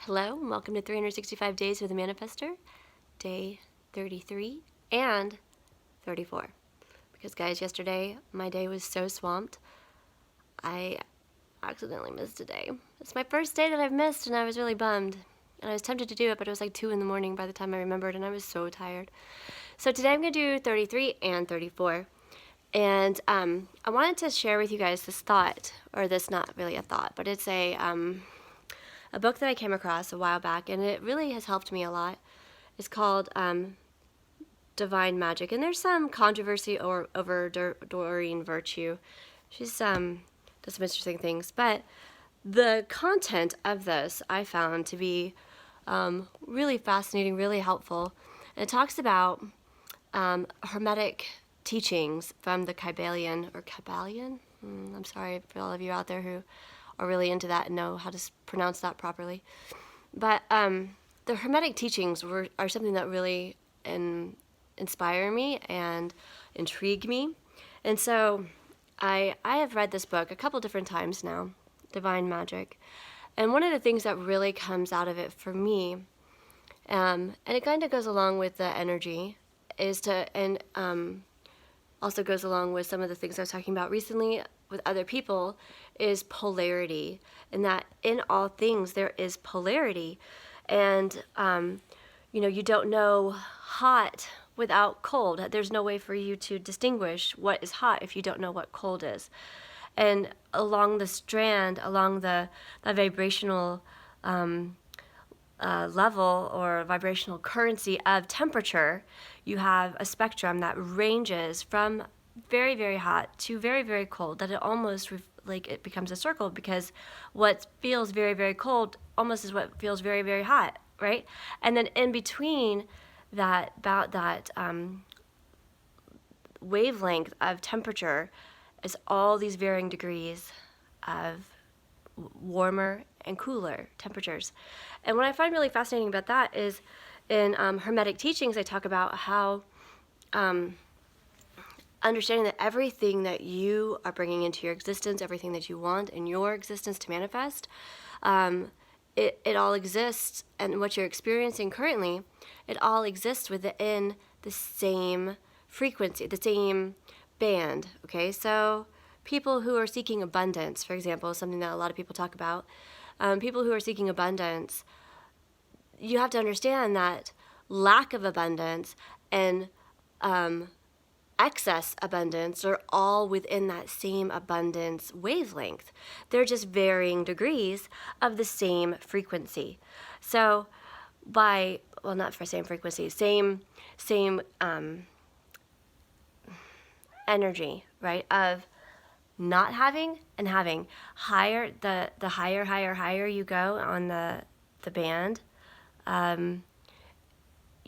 Hello, and welcome to 365 Days with the Manifestor, day 33 and 34. Because guys, yesterday my day was so swamped, I accidentally missed a day. It's my first day that I've missed and I was really bummed. And I was tempted to do it, but it was like 2 in the morning by the time I remembered and I was so tired. So today I'm going to do 33 and 34. And I wanted to share with you guys this thought, or this not really a thought, but it's a book that I came across a while back, and it really has helped me a lot. It's called Divine Magic, and there's some controversy over Doreen Virtue. She's does some interesting things, but the content of this I found to be really fascinating, really helpful. And it talks about Hermetic teachings from the Kabbalion. I'm sorry for all of you out there who are really into that and know how to pronounce that properly. But the Hermetic teachings are something that really inspire me and intrigue me. And so I have read this book a couple different times now, Divine Magic. And one of the things that really comes out of it for me, and it kind of goes along with the energy, also goes along with some of the things I was talking about recently with other people, is polarity. And that in all things there is polarity. And, you don't know hot without cold. There's no way for you to distinguish what is hot if you don't know what cold is. And along the strand, along the vibrational level or vibrational currency of temperature, you have a spectrum that ranges from very, very hot to very, very cold, that it almost it becomes a circle, because what feels very, very cold almost is what feels very, very hot, right? And then in between that wavelength of temperature is all these varying degrees of warmer and cooler temperatures. And what I find really fascinating about that is in Hermetic teachings, I talk about how understanding that everything that you are bringing into your existence, everything that you want in your existence to manifest, it all exists, and what you're experiencing currently, it all exists within the same frequency, the same band, okay? So people who are seeking abundance, for example, is something that a lot of people talk about. People who are seeking abundance, you have to understand that lack of abundance and excess abundance are all within that same abundance wavelength. They're just varying degrees of the same frequency. So not for same frequency, same energy, right, of not having and having. Higher, the higher you go on the band,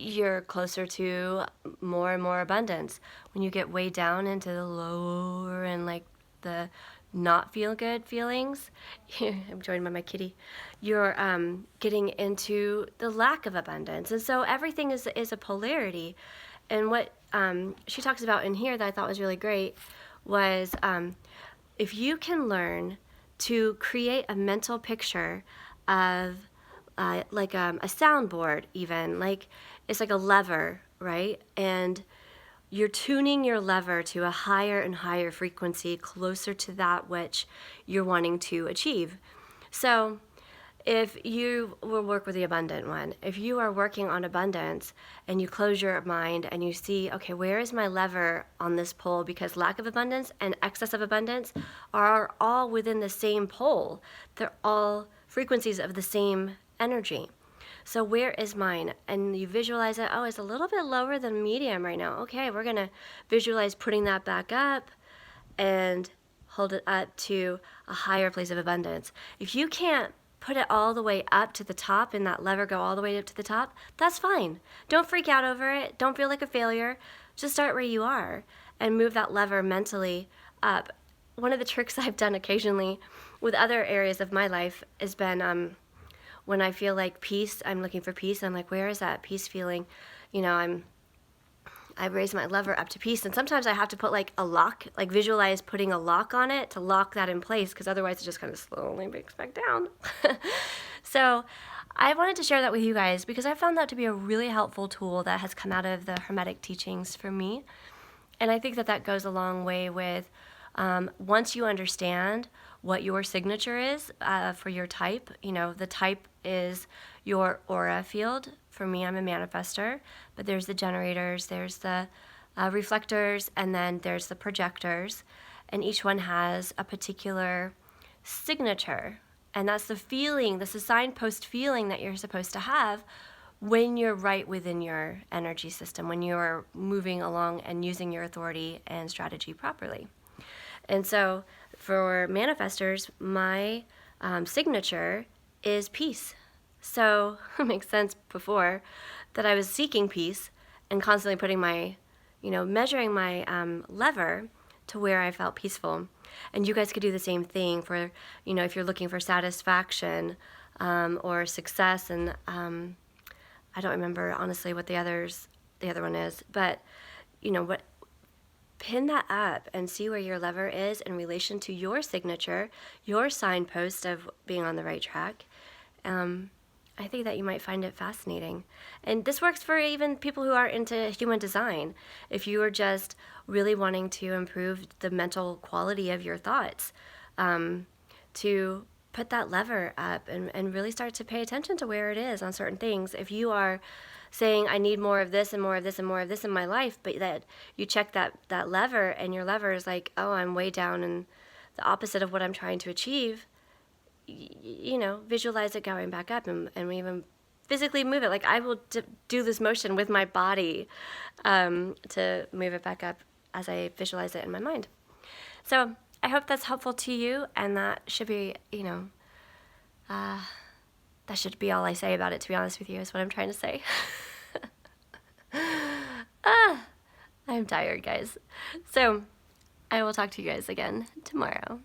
you're closer to more and more abundance. When you get way down into the lower and like the not feel good feelings, I'm joined by my kitty, you're getting into the lack of abundance. And so everything is a polarity. And what she talks about in here that I thought was really great was if you can learn to create a mental picture of a soundboard, even, like it's like a lever, right? And you're tuning your lever to a higher and higher frequency, closer to that which you're wanting to achieve. So if you will work with the abundant one, if you are working on abundance and you close your mind and you see, okay, where is my lever on this pole? Because lack of abundance and excess of abundance are all within the same pole. They're all frequencies of the same energy. So where is mine? And you visualize it, it's a little bit lower than medium right now. Okay, we're going to visualize putting that back up and hold it up to a higher place of abundance. If you can't put it all the way up to the top and that lever go all the way up to the top, that's fine. Don't freak out over it. Don't feel like a failure. Just start where you are and move that lever mentally up. One of the tricks I've done occasionally with other areas of my life has been when I feel like peace, I'm looking for peace. I'm like, where is that peace feeling? I raise my lever up to peace, and sometimes I have to put like a lock, like visualize putting a lock on it to lock that in place, because otherwise it just kind of slowly breaks back down. So I wanted to share that with you guys because I found that to be a really helpful tool that has come out of the Hermetic teachings for me. And I think that that goes a long way with once you understand what your signature is for your type. The type is your aura field. For me, I'm a manifestor, but there's the generators, there's the reflectors, and then there's the projectors. And each one has a particular signature. And that's the feeling, that's the signpost feeling that you're supposed to have when you're right within your energy system, when you're moving along and using your authority and strategy properly. And so for manifestors, my signature is peace. So it makes sense before that I was seeking peace and constantly putting my, measuring my lever to where I felt peaceful. And you guys could do the same thing for, if you're looking for satisfaction or success. And I don't remember honestly what the other one is, but what, pin that up and see where your lever is in relation to your signature, your signpost of being on the right track. I think that you might find it fascinating. And this works for even people who are into human design. If you are just really wanting to improve the mental quality of your thoughts, to put that lever up and really start to pay attention to where it is on certain things. If you are saying, I need more of this and more of this and more of this in my life, but that you check that lever and your lever is like, oh, I'm way down and the opposite of what I'm trying to achieve, visualize it going back up and even physically move it. Like I will do this motion with my body to move it back up as I visualize it in my mind. So I hope that's helpful to you, and that should be, that should be all I say about it, to be honest with you, is what I'm trying to say. I'm tired, guys. So I will talk to you guys again tomorrow.